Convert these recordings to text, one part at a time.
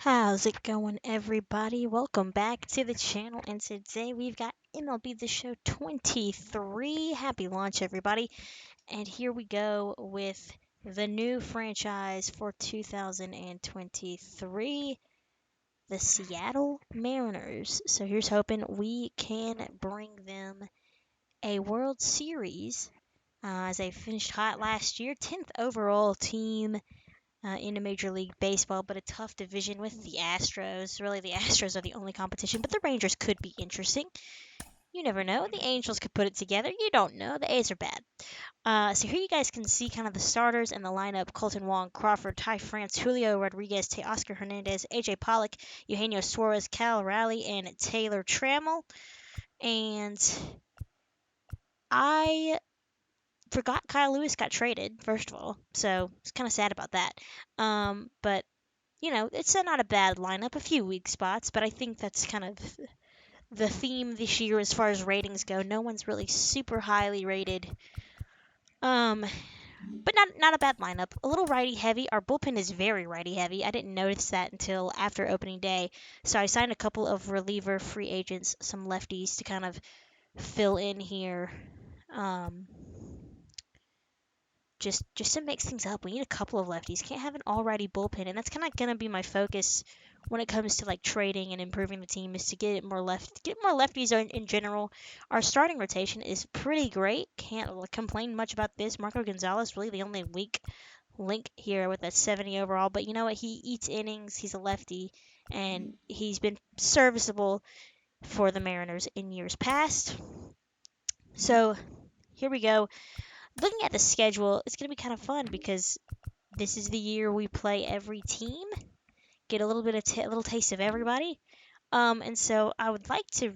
How's it going, everybody? Welcome back to the channel, and today we've got MLB The Show 23. Happy launch, everybody. And here we go with the new franchise for 2023, the Seattle Mariners. So here's hoping we can bring them a World Series as they finished hot last year, 10th overall team into Major League Baseball, but a tough division with the Astros. Really, the Astros are the only competition, but the Rangers could be interesting. You never know. The Angels could put it together. You don't know. The A's are bad. So here you guys can see kind of the starters and the lineup. Colton Wong, Crawford, Ty France, Julio Rodriguez, Teoscar Hernandez, A.J. Pollock, Eugenio Suarez, Cal Raleigh, and Taylor Trammell. And I forgot Kyle Lewis got traded, first of all. So it's kind of sad about that. But it's not a bad lineup, a few weak spots, but I think that's kind of the theme this year as far as ratings go. No one's really super highly rated. But not a bad lineup. A little righty heavy. Our bullpen is very righty heavy. I didn't notice that until after opening day. So I signed a couple of reliever free agents, some lefties to kind of fill in here. Just to mix things up. We need a couple of lefties. Can't have an all-righty bullpen, and that's kind of gonna be my focus when it comes to like trading and improving the team is to get more lefties in general. Our starting rotation is pretty great. Can't complain much about this. Marco Gonzalez really the only weak link here with a 70 overall, but you know what? He eats innings. He's a lefty, and he's been serviceable for the Mariners in years past. So here we go. Looking at the schedule, it's going to be kind of fun because this is the year we play every team, get a little bit of a little taste of everybody. And so I would like to,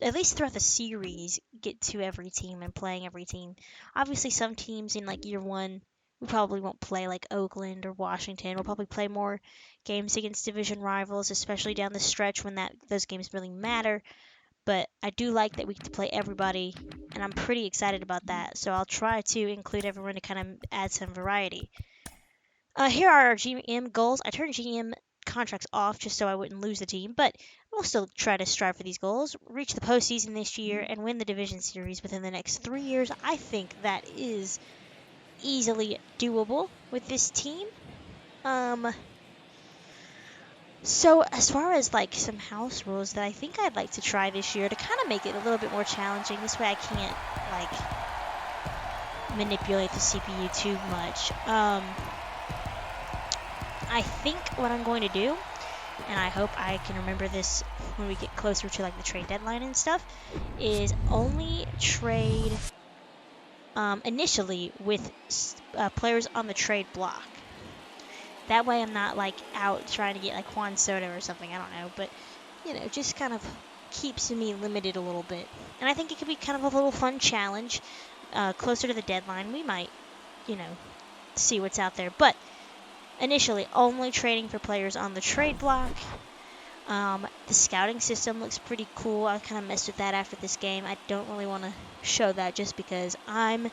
at least throughout the series, get to every team and playing every team. Obviously, some teams in like year one, we probably won't play like Oakland or Washington. We'll probably play more games against division rivals, especially down the stretch when those games really matter. But I do like that we get to play everybody, and I'm pretty excited about that. So I'll try to include everyone to kind of add some variety. Here are our GM goals. I turned GM contracts off just so I wouldn't lose the team, but we'll still try to strive for these goals. Reach the postseason this year and win the division series within the next 3 years. I think that is easily doable with this team. So as far as like some house rules that I think I'd like to try this year to kind of make it a little bit more challenging. This way I can't like manipulate the CPU too much. I think what I'm going to do, and I hope I can remember this when we get closer to like the trade deadline and stuff, is only trade initially with players on the trade block. That way I'm not like out trying to get like Juan Soto or something, I don't know, but just kind of keeps me limited a little bit. And I think it could be kind of a little fun challenge. Closer to the deadline, we might, see what's out there. But initially, only trading for players on the trade block. The scouting system looks pretty cool. I kind of messed with that after this game. I don't really want to show that just because I'm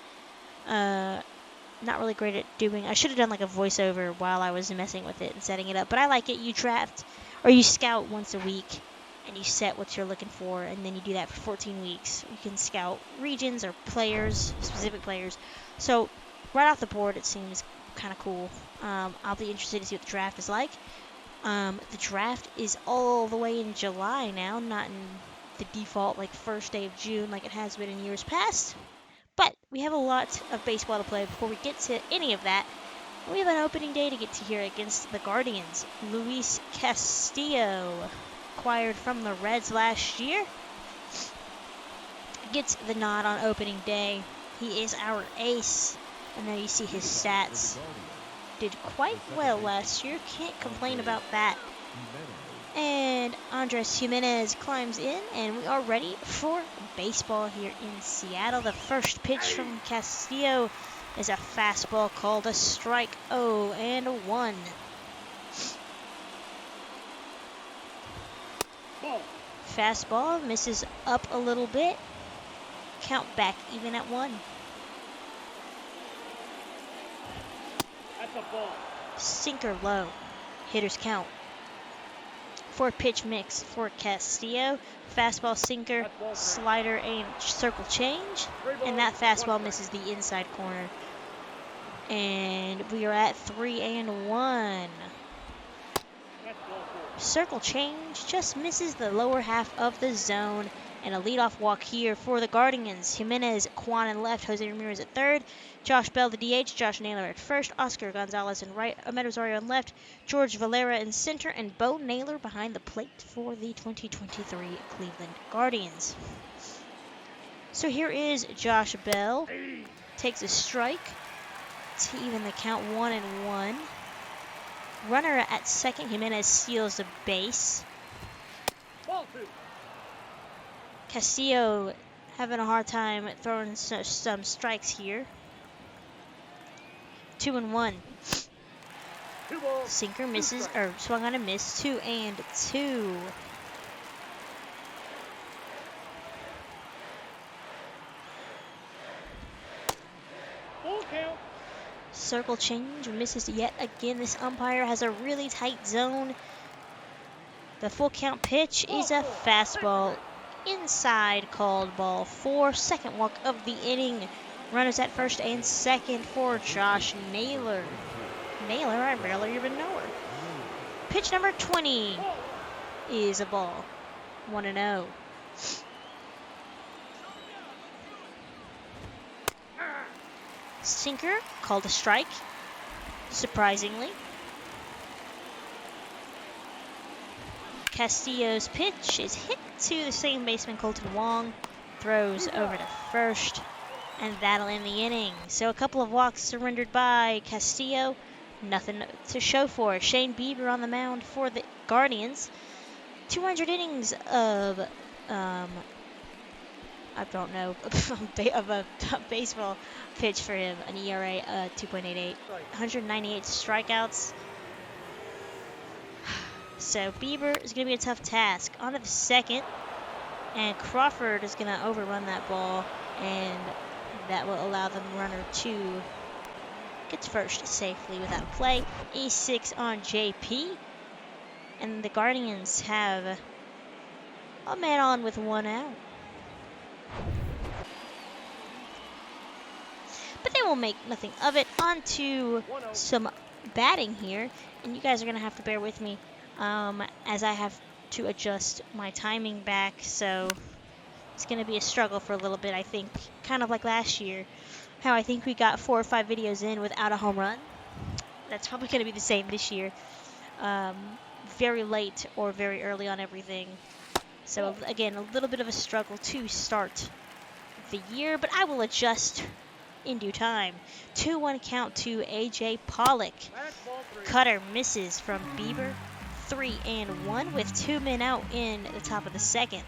not really great at doing. I should have done like a voiceover while I was messing with it and setting it up, but I like it. You draft or you scout once a week and you set what you're looking for, and then you do that for 14 weeks. You can scout regions or players, specific players. So right off the board, it seems kind of cool. I'll be interested to see what the draft is like. The draft is all the way in July now, not in the default like first day of June like it has been in years past. But we have a lot of baseball to play before we get to any of that. We have an opening day to get to here against the Guardians. Luis Castillo, acquired from the Reds last year, gets the nod on opening day. He is our ace. And there you see his stats. Did quite well last year. Can't complain about that. And Andres Jimenez climbs in, and we are ready for baseball here in Seattle. The first pitch from Castillo is a fastball called a strike. 0-1. Fastball misses up a little bit. Count back even at 1. Sinker low. Hitters count 4-pitch mix for Castillo. Fastball, sinker, slider, and circle change. And that fastball misses the inside corner. And we are at 3-1. Circle change just misses the lower half of the zone. And a leadoff walk here for the Guardians. Jimenez, Kwan in left, Jose Ramirez at third, Josh Bell the DH, Josh Naylor at first, Oscar Gonzalez in right, Ahmed Rosario in left, George Valera in center, and Bo Naylor behind the plate for the 2023 Cleveland Guardians. So here is Josh Bell. Takes a strike to even the count 1-1. Runner at second, Jimenez steals the base. Castillo having a hard time throwing some strikes here. 2-1. Sinker misses, or swung on a miss. 2-2. Circle change misses yet again. This umpire has a really tight zone. The full count pitch is a fastball. Inside, called ball 4. Second walk of the inning. Runners at first and second for Josh Naylor. Naylor, I barely even know her. Pitch number 20 is a ball. 1-0. Sinker called a strike, surprisingly. Castillo's pitch is hit to the second baseman, Colton Wong. Throws over to first, and that'll end the inning. So a couple of walks surrendered by Castillo. Nothing to show for it. Shane Bieber on the mound for the Guardians. 200 innings of, I don't know, of a baseball pitch for him. An ERA 2.88. 198 strikeouts. So Bieber is going to be a tough task. On to the second, and Crawford is going to overrun that ball, and that will allow the runner to get to first safely without a play. E6 on JP, and the Guardians have a man on with 1 out. But they will make nothing of it. On to some batting here, and you guys are going to have to bear with me as I have to adjust my timing back, so it's going to be a struggle for a little bit, I think. Kind of like last year, how I think we got 4 or 5 videos in without a home run. That's probably going to be the same this year. Very late or very early on everything. So again, a little bit of a struggle to start the year, but I will adjust in due time. 2-1 count to AJ Pollock. Cutter misses from Bieber. 3-1 with 2 men out in the top of the second.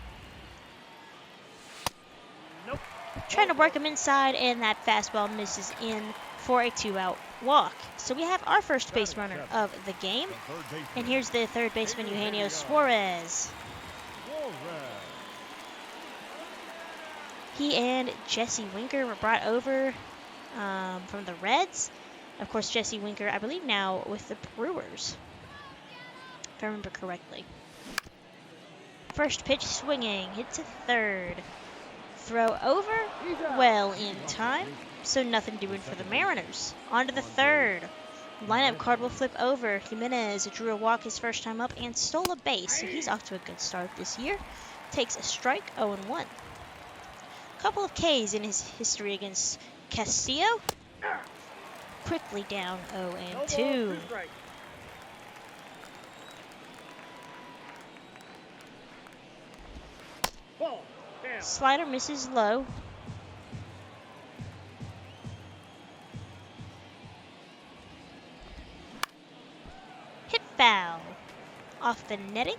Trying to work him inside, and that fastball misses in for a 2-out walk. So we have our first base runner of the game. And here's the third baseman, Eugenio Suarez. He and Jesse Winker were brought over from the Reds. Of course, Jesse Winker, I believe now with the Brewers, if I remember correctly. First pitch swinging, hit to third. Throw over, well in time, so nothing doing for the Mariners. On to the third. Lineup card will flip over. Jimenez drew a walk his first time up and stole a base, so he's off to a good start this year. Takes a strike, 0-1. Couple of Ks in his history against Castillo. Quickly down 0-2. Slider misses low. Hit foul off the netting.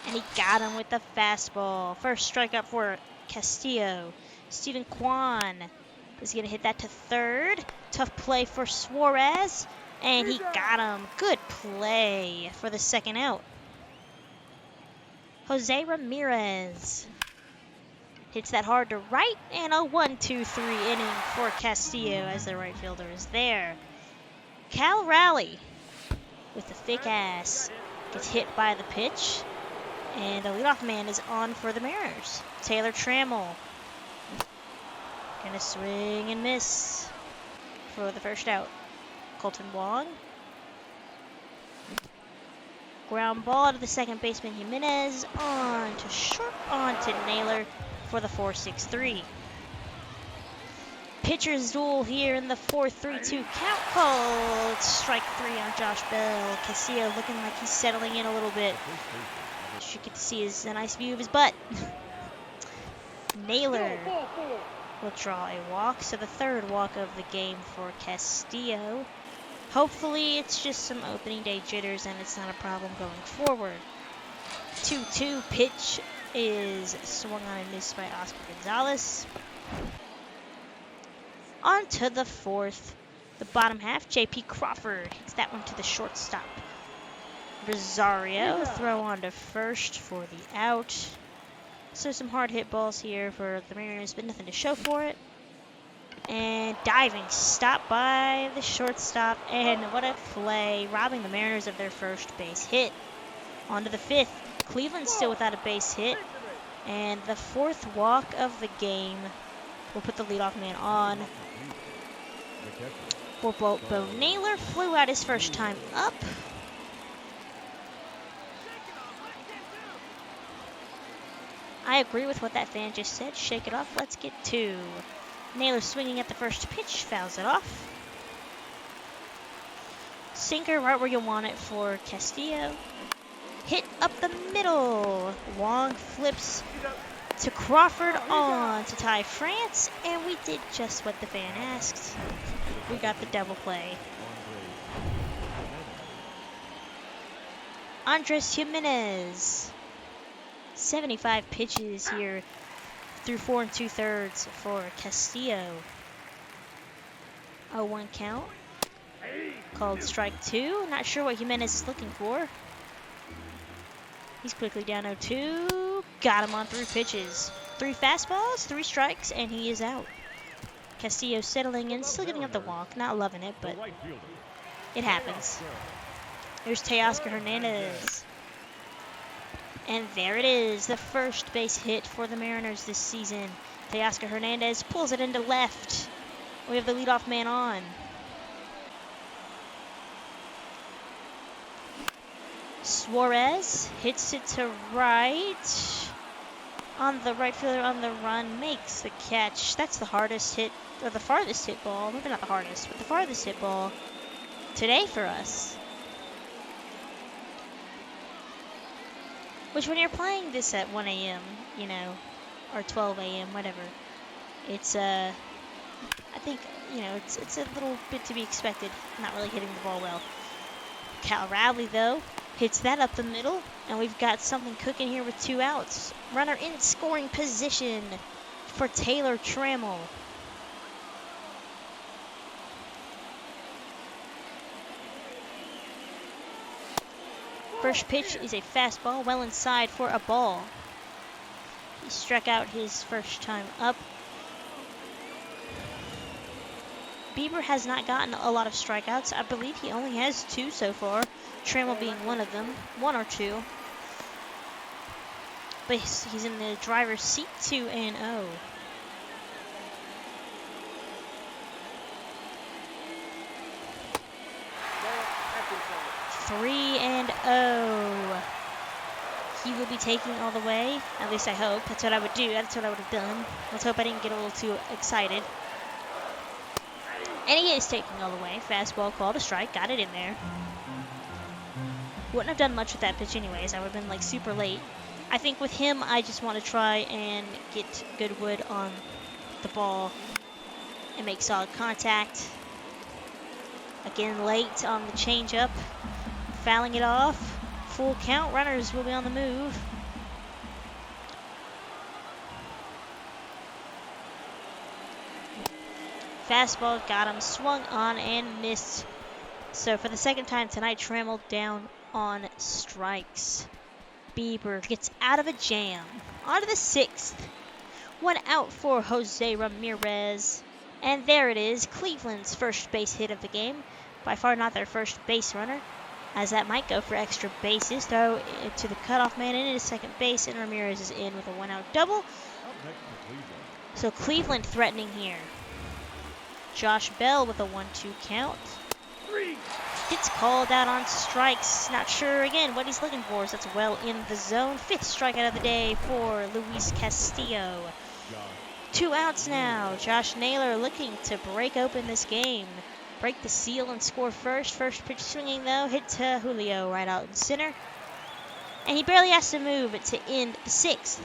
And he got him with the fastball. First strikeout for Castillo. Steven Kwan is going to hit that to third. Tough play for Suarez. And he got him. Good play for the second out. Jose Ramirez Hits that hard to right, and a 1-2-3 inning for Castillo as the right fielder is there. Cal Raleigh with the thick ass gets hit by the pitch, and the leadoff man is on for the Mariners. Taylor Trammell gonna swing and miss for the first out. Colton Wong. Ground ball to the second baseman Jimenez, on to short, on to Naylor for the 4-6-3. Pitcher's duel here in the 4-3-2 count called. Strike 3 on Josh Bell. Castillo looking like he's settling in a little bit. You get to see a nice view of his butt. Naylor will draw a walk, so the third walk of the game for Castillo. Hopefully it's just some opening day jitters and it's not a problem going forward. 2-2 pitch is swung on and missed by Oscar Gonzalez. On to the fourth. The bottom half, J.P. Crawford hits that one to the shortstop. Rosario throw on to first for the out. So some hard hit balls here for the Mariners, but nothing to show for it. And diving stop by the shortstop, and what a play, robbing the Mariners of their first base hit. On to the fifth. Cleveland still without a base hit, and the fourth walk of the game will put the leadoff man on. Bo Naylor flew out his first time up. I agree with what that fan just said. Shake it off. Let's get two. Naylor swinging at the first pitch, fouls it off. Sinker right where you want it for Castillo. Hit up the middle. Wong flips to Crawford, on to Ty France, and we did just what the fan asked. We got the double play. Andres Jimenez. 75 pitches here through 4 2/3 for Castillo. 0-1 count. Called strike 2. Not sure what Jimenez is looking for. He's quickly down 0-2. Got him on 3 pitches. 3 fastballs, 3 strikes, and he is out. Castillo settling in, still getting up the walk. Not loving it, but it happens. There's Teoscar Hernandez. And there it is, the first base hit for the Mariners this season. Teoscar Hernandez pulls it into left. We have the leadoff man on. Suarez hits it to right. On the right fielder on the run, makes the catch. That's the hardest hit, or the farthest hit ball. Maybe not the hardest, but the farthest hit ball today for us. Which, when you're playing this at 1 a.m., you know, or 12 a.m., whatever, it's, I think, you know, it's a little bit to be expected, not really hitting the ball well. Cal Raleigh, though, hits that up the middle, and we've got something cooking here with 2 outs. Runner in scoring position for Taylor Trammell. First pitch is a fastball, well inside for a ball. He struck out his first time up. Bieber has not gotten a lot of strikeouts. I believe he only has 2 so far. Trammell being one of them, 1 or 2. But he's in the driver's seat, 2-0. 3-0. He will be taking all the way. At least I hope. That's what I would do. That's what I would have done. Let's hope I didn't get a little too excited. And he is taking all the way. Fastball called a strike. Got it in there. Wouldn't have done much with that pitch anyways. I would have been like super late. I think with him, I just want to try and get good wood on the ball and make solid contact. Again, late on the changeup. Fouling it off. Full count. Runners will be on the move. Fastball got him. Swung on and missed. So for the second time tonight, Trammell down on strikes. Bieber gets out of a jam. On to the 6th. One out for Jose Ramirez. And there it is, Cleveland's first base hit of the game. By far not their first base runner, as that might go for extra bases. Throw it to the cutoff man into second base, and Ramirez is in with a one-out double. So Cleveland threatening here. Josh Bell with a 1-2 count. Gets called out on strikes. Not sure again what he's looking for. So that's well in the zone. 5th strikeout of the day for Luis Castillo. 2 outs now. Josh Naylor looking to break open this game. Break the seal and score first. First pitch swinging though. Hit to Julio right out in center. And he barely has to move it to end the 6th.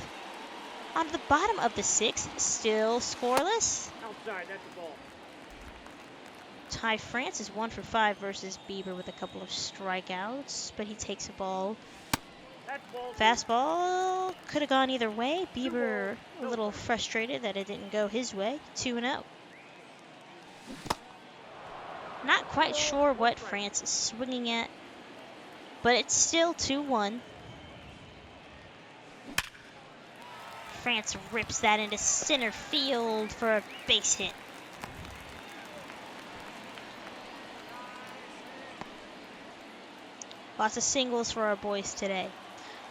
On the bottom of the 6th, still scoreless. Outside, that's the ball. Ty France is 1 for 5 versus Bieber with a couple of strikeouts, but he takes a ball. Fastball could have gone either way. Bieber a little frustrated that it didn't go his way. 2-0. Not quite sure what France is swinging at, but it's still 2-1. France rips that into center field for a base hit. Lots of singles for our boys today.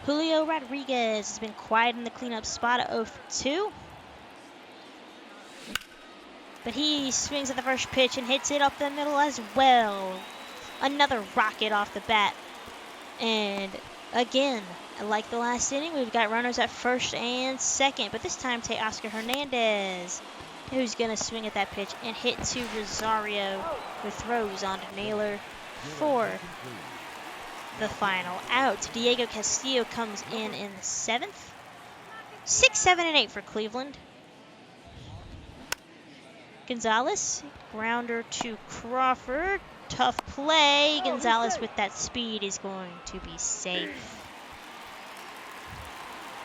Julio Rodriguez has been quiet in the cleanup spot at 0 for 2. But he swings at the first pitch and hits it up the middle as well. Another rocket off the bat. And again, like the last inning, we've got runners at first and second. But this time, Teoscar Hernandez, who's going to swing at that pitch and hit to Rosario, who throws onto Naylor for the final out. Diego Castillo comes in the 7th. 6, 7, and 8 for Cleveland. Gonzalez, grounder to Crawford. Tough play. Gonzalez with that speed is going to be safe.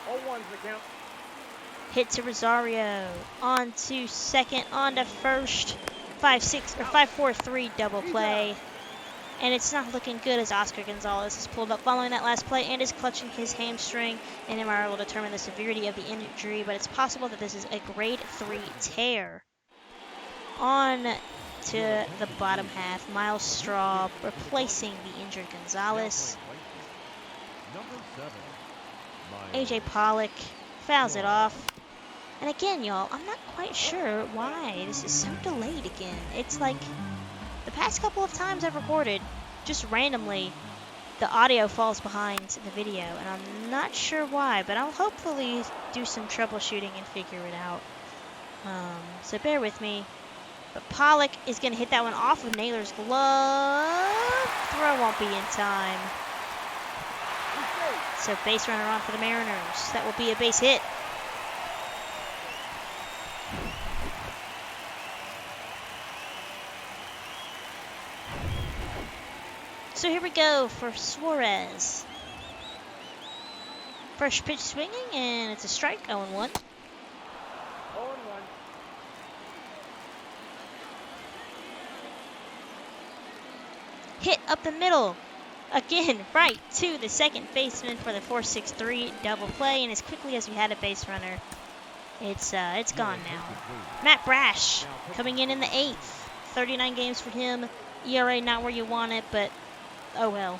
0-1's the count. Hit to Rosario. On to second, on to first. 5-6 or 5-4-3 double play. And it's not looking good as Oscar Gonzalez is pulled up following that last play and is clutching his hamstring. And MRI will determine the severity of the injury, but it's possible that this is a grade 3 tear. On to the bottom half, Miles Straw replacing the injured Gonzalez. AJ Pollock fouls it off. And again, y'all, I'm not quite sure why this is so delayed again. It's like the past couple of times I've recorded, just randomly, the audio falls behind the video, and I'm not sure why, but I'll hopefully do some troubleshooting and figure it out. So bear with me. But Pollock is going to hit that one off of Naylor's glove. Throw won't be in time. So base runner on for the Mariners. That will be a base hit. So here we go for Suarez. First pitch swinging, and it's a strike, 0-1. 0-1. Hit up the middle. Again, right to the second baseman for the 4-6-3 double play. And as quickly as we had a base runner, it's gone now. Matt Brash coming in the 8th. 39 games for him. ERA not where you want it, but oh well.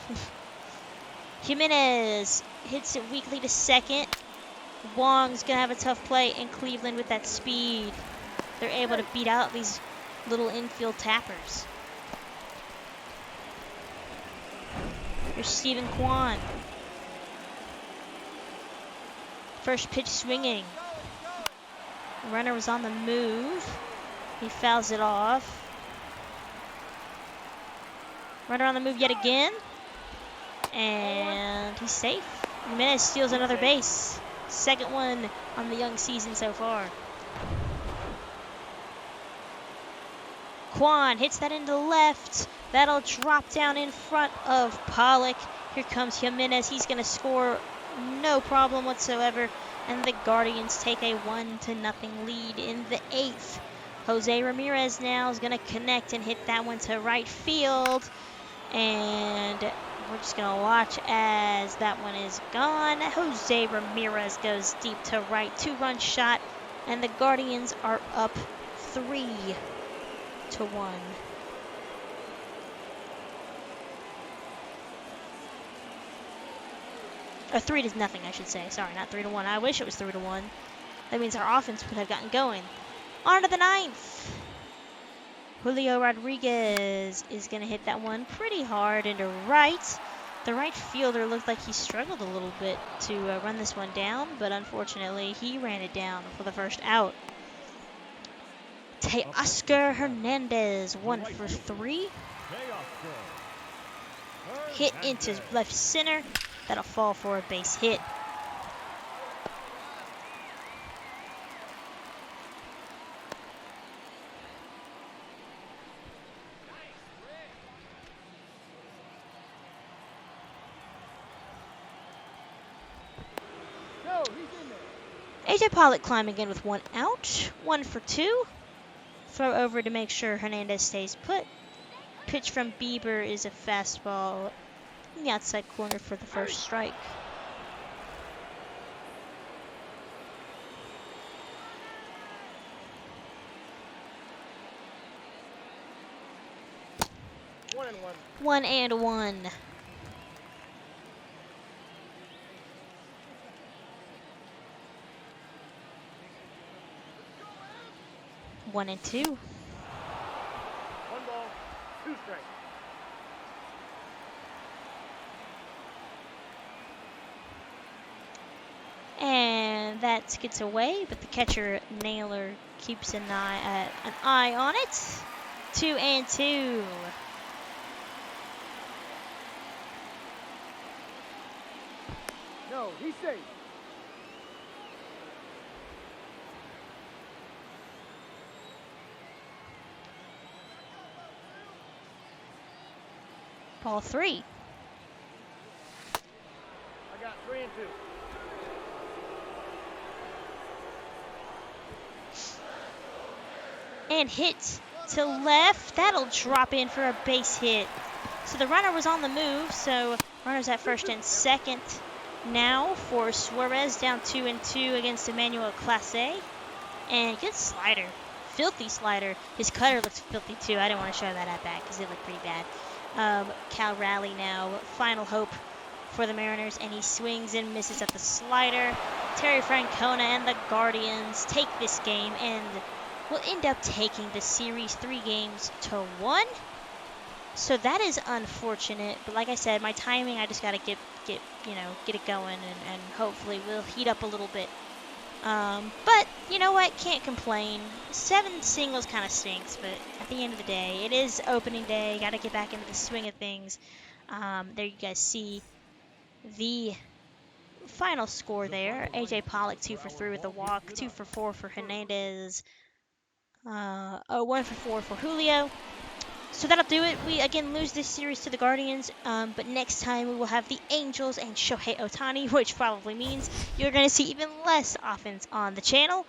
Jimenez hits it weakly to second. Wong's going to have a tough play, and Cleveland with that speed, they're able to beat out these little infield tappers. Here's Stephen Kwan. First pitch swinging. The runner was on the move. He fouls it off. Runner on the move yet again. And he's safe. Jimenez steals another base. Second one on the young season so far. Kwan hits that into left. That'll drop down in front of Pollock. Here comes Jimenez. He's going to score no problem whatsoever. And the Guardians take a 1-0 lead in the 8th. Jose Ramirez now is going to connect and hit that one to right field. And we're just going to watch as that one is gone. Jose Ramirez goes deep to right. 2-run shot. And the Guardians are up 3-1. Or 3-0, I should say. Sorry, not 3-1. I wish it was 3-1. That means our offense would have gotten going. On to the 9th. Julio Rodriguez is going to hit that one pretty hard into right. The right fielder looked like he struggled a little bit to run this one down, but unfortunately he ran it down for the first out. Teoscar Hernandez, 1 for 3. Hit into left center. That'll fall for a base hit. AJ Pollock climbing in with 1 out. 1 for 2. Throw over to make sure Hernandez stays put. Pitch from Bieber is a fastball in the outside corner for the first strike. One and one. One and two. 1 ball, 2 strikes. And that gets away, but the catcher Naylor keeps an eye on it. 2 and 2. No, he's safe. Ball 3. I got 3 and 2. And hit to left. That'll drop in for a base hit. So the runner was on the move, so runners at first and second now for Suarez, down 2 and 2 against Emmanuel Clase. And good slider. Filthy slider. His cutter looks filthy too. I didn't want to show that at bat because it looked pretty bad. Cal Raleigh now, final hope for the Mariners, and he swings and misses at the slider. Terry Francona and the Guardians take this game and will end up taking the series 3-1. So that is unfortunate, but like I said, my timing, I just got to get it going, and hopefully we'll heat up a little bit. But you know what? Can't complain. 7 singles kind of stinks, but at the end of the day, it is opening day. Got to get back into the swing of things. There you guys see the final score there. AJ Pollock 2 for 3 with a walk, 2 for 4 for Hernandez, 1 for 4 for Julio. So that'll do it. We again lose this series to the Guardians, but next time we will have the Angels and Shohei Ohtani, which probably means you're going to see even less offense on the channel.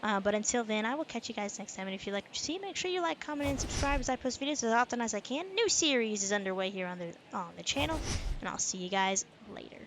But until then, I will catch you guys next time. And if you like what you see, make sure you like, comment, and subscribe as I post videos as often as I can. New series is underway here on the channel, and I'll see you guys later.